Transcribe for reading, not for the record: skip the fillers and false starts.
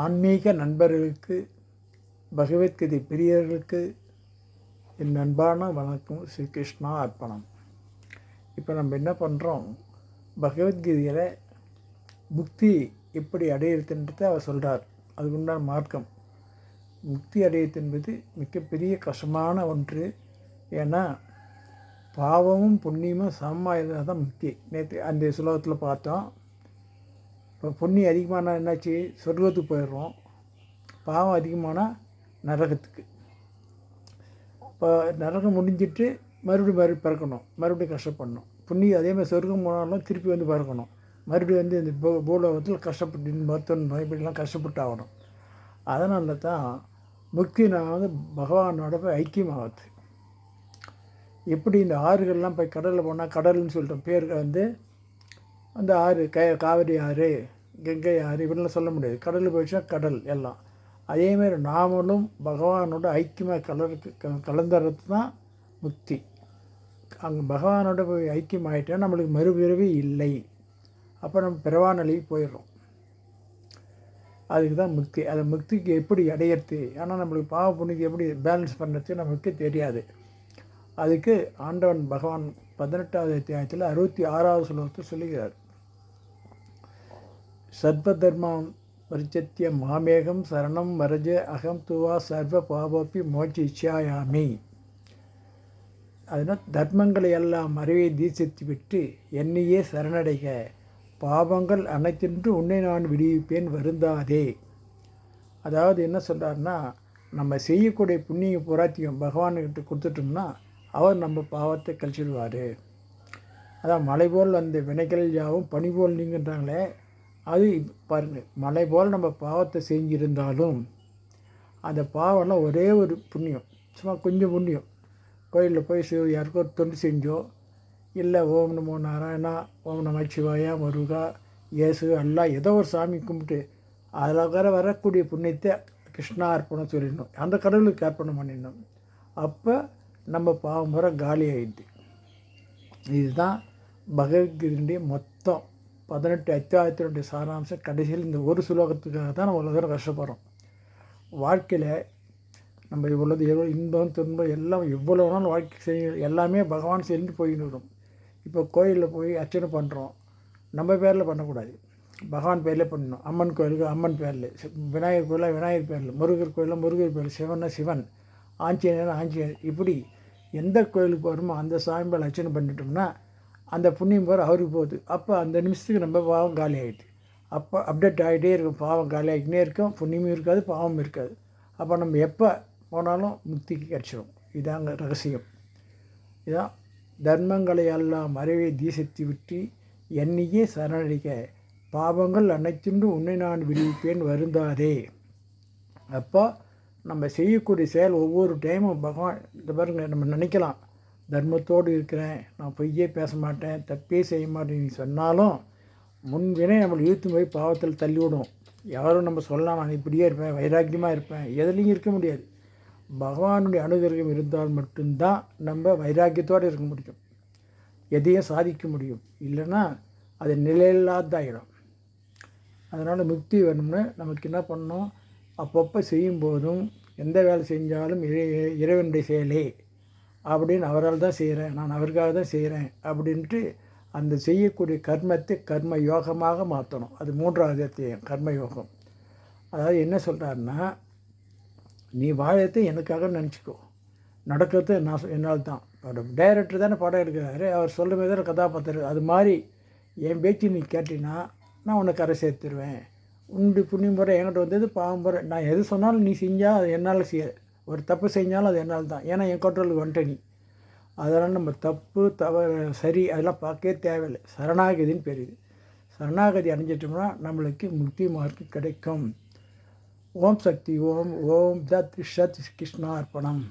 ஆன்மீக நண்பர்களுக்கு, பகவத்கீதை பிரியர்களுக்கு என் அன்பான வணக்கம். ஸ்ரீ கிருஷ்ணா அர்ப்பணம். இப்போ நம்ம என்ன பண்ணுறோம், பகவத்கீதையில் முக்தி எப்படி அடையிறதுன்றதை அவர் சொல்கிறார். அதுக்குண்டான மார்க்கம். முக்தி அடையிறது என்பது மிகப்பெரிய கஷ்டமான ஒன்று. ஏன்னா பாவமும் புண்ணியமும் சமமாக இருந்தால் தான் முக்தி. நேற்று அந்த சுலோகத்தில் பார்த்தோம். இப்போ புண்ணியம் அதிகமானால் என்னாச்சு, சொர்க்கத்துக்கு போயிடுறோம். பாவம் அதிகமானால் நரகத்துக்கு. இப்போ நரகம் முடிஞ்சிட்டு மறுபடியும் பிறக்கணும், மறுபடியும் கஷ்டப்படணும். புண்ணியம் அதே மாதிரி சொர்க்கம் போனாலும் திருப்பி வந்து பிறக்கணும், மறுபடியும் வந்து இந்த பூலோகத்தில் கஷ்டப்பட்டு மருத்துவ இப்படிலாம் கஷ்டப்பட்டு ஆகணும். அதனால தான் முக்தி நான் வந்து பகவானோட போய் ஐக்கியமாகுது. எப்படி இந்த ஆறுகள்லாம் போய் கடலில் போனால், கடல்னு சொல்லிட்டோம் பேருக்கு வந்து அந்த ஆறு காவிரி ஆறு, கங்கை ஆறு இப்படிலாம் சொல்ல முடியாது. கடலில் போயிடுச்சா கடல் எல்லாம். அதேமாரி நாமளும் பகவானோட ஐக்கியமாக கலந்துறது தான் முக்தி. அங்கே பகவானோட போய் ஐக்கியம் ஆகிட்டா நம்மளுக்கு மறுபிறவி இல்லை. அப்போ நம்ம பிறவா நிலைக்கு போயிடுறோம். அதுக்கு தான் முக்தி. அந்த முக்திக்கு எப்படி அடையிறது, ஆனால் நம்மளுக்கு பாவ புண்ணியத்தை எப்படி பேலன்ஸ் பண்ணுறது நமக்கு தெரியாது. அதுக்கு ஆண்டவன் பகவான் 18வது அத்தியாயத்தில் 66வது ஸ்லோகத்தில் சொல்லுகிறார். சர்வ தர்மம் பரிச்சத்திய மாமேகம் சரணம் வரஜ அகம் துவா சர்வ பாபப்பி மோட்ச இச்சாயாமி. அதனால் தர்மங்களை எல்லாம் மறைவை தீசித்து விட்டு என்னையே சரணடைக, பாவங்கள் அனைத்தின்று உன்னை நான் விடுவிப்பேன் வருந்தாதே. அதாவது என்ன சொல்கிறாருன்னா, நம்ம செய்யக்கூடிய புண்ணிய புராத்தியம் பகவான்கிட்ட கொடுத்துட்டோம்னா அவர் நம்ம பாவத்தை கழிச்சிடுவார். அதான் மலை போல் அந்த வினைகள் யாவும் பனி போல் நீங்கன்றாங்களே, அது பாருங்கள், மலை போல் நம்ம பாவத்தை செஞ்சிருந்தாலும் அந்த பாவம்லாம் ஒரே ஒரு புண்ணியம், சும்மா கொஞ்சம் புண்ணியம். கோயிலில் போய் யாருக்கோ தொண்டு செஞ்சோ, இல்லை ஓம் நமோ நாராயணா, ஓம் நம சிவாயா, முருகா, இயேசு அல்லா ஏதோ ஒரு சாமி கும்பிட்டு அதில் வரக்கூடிய புண்ணியத்தை கிருஷ்ணா அர்ப்பணம் சொல்லிடணும், அந்த கடவுளுக்கு அர்ப்பணம் பண்ணிடணும். அப்போ நம்ம பாவம் முறை காலி ஆகிடுது. இதுதான் பகவத்கீதையுடைய மொத்தம் 18 அத்தியாயத்தினுடைய சாராம்சம். கடைசியில் இந்த ஒரு சுலோகத்துக்காக தான் நம்ம இவ்வளோ தூரம் கஷ்டப்படுறோம். வாழ்க்கையில் நம்ம இவ்வளோ இன்பம் துன்பம் எல்லாம் எவ்வளோ நாள் வாழ்க்கை செய்ய எல்லாமே பகவான் சேர்ந்து போயின்னு வரும். இப்போ கோயிலில் போய் அர்ச்சனை பண்ணுறோம், நம்ம பேரில் பண்ணக்கூடாது, பகவான் பேரில் பண்ணணும். அம்மன் கோயிலுக்கு அம்மன் பேரில், விநாயகர் கோயிலாக விநாயகர் பேரில், முருகர் கோயிலாக முருகர் பேரில், சிவன்னா சிவன், ஆஞ்சநேயர் ஆஞ்சநேயர், இப்படி எந்த கோயிலுக்கு போகிறோமோ அந்த சாமி பேர் அர்ச்சனை பண்ணிட்டோம்னா அந்த புண்ணியம் பேர் அவருக்கு போகுது. அப்போ அந்த நிமிஷத்துக்கு நம்ம பாவம் காலி ஆகிடுது. அப்போ அப்டேட் ஆகிட்டே இருக்கும், பாவம் காலி ஆகிட்டே இருக்கும், புண்ணியமும் இருக்காது, பாவமும் இருக்காது. அப்போ நம்ம எப்போ போனாலும் முக்திக்கு கிடச்சிடும். இதாங்க ரகசியம். இதான் தர்மங்களை எல்லாம் மறைவை தீசித்து விட்டு என்னையே சரணடைக, பாவங்கள் அனைத்தின்று உன்னை நான் விடுவிப்பேன் வருந்தாதே. அப்போ நம்ம செய்யக்கூடிய செயல் ஒவ்வொரு டைமும் பகவான் இந்த பாருங்க, நம்ம நினைக்கலாம் தர்மத்தோடு இருக்கிறேன், நான் பொய்யே பேச மாட்டேன், தப்பே செய்ய மாட்டேன்னு சொன்னாலும் முன்வினை நம்மளை இழுத்து போய் பாவத்தில் தள்ளிவிடும். யாரும் நம்ம சொல்லலாம் நான் இப்படியே இருப்பேன், வைராக்கியமாக இருப்பேன், எதுலேயும் இருக்க முடியாது. பகவானுடைய அனுகிரகம் இருந்தால் மட்டும்தான் நம்ம வைராக்கியத்தோடு இருக்க முடியும், எதையும் சாதிக்க முடியும். இல்லைன்னா அது நிலையில்லாதாயிடும். அதனால் முக்தி வேணும்னு நமக்கு என்ன பண்ணணும், அப்பப்போ செய்யும்போதும் எந்த வேலை செஞ்சாலும் இறைவனுடைய செயலே அப்படின்னு அவரால் தான் செய்கிறேன், நான் அவருக்காக தான் செய்கிறேன் அப்படின்ட்டு அந்த செய்யக்கூடிய கர்மத்தை கர்ம யோகமாக மாற்றணும். அது 3வது அத்தியாயம் கர்மயோகம். அதாவது என்ன சொல்கிறாருன்னா, நீ வாழத்தை எனக்காக நினச்சிக்கோ, நடக்கிறது என்னால் தான். டைரக்டர் தானே படம் எடுக்கிறாரு, அவர் சொல்கிற மாதிரி தான் கதாபாத்திரம். அது மாதிரி என் பேச்சு நீ கேட்டினா நான் உன்னை கரை சேர்த்துருவேன். உன்னுடைய புண்ணியம் முறை என்கிட்ட வந்தது, பாவம் முறை நான் எது சொன்னாலும் நீ செஞ்சால் அது என்னால் செய்ய, ஒரு தப்பு செஞ்சாலும் அது என்னால் தான், ஏன்னா என் கண்ட்ரோலுக்கு வந்துட்ட நீ. அதனால் நம்ம தப்பு தவறு சரி அதெல்லாம் பார்க்கவே தேவையில்லை. சரணாகதின்னு பேர் இது. சரணாகதி அடைஞ்சிட்டோம்னா நம்மளுக்கு முக்தி மார்க்கம் கிடைக்கும். ஓம் சக்தி ஓம். ஓம் தத் சத் கிருஷ்ணா அர்ப்பணம்.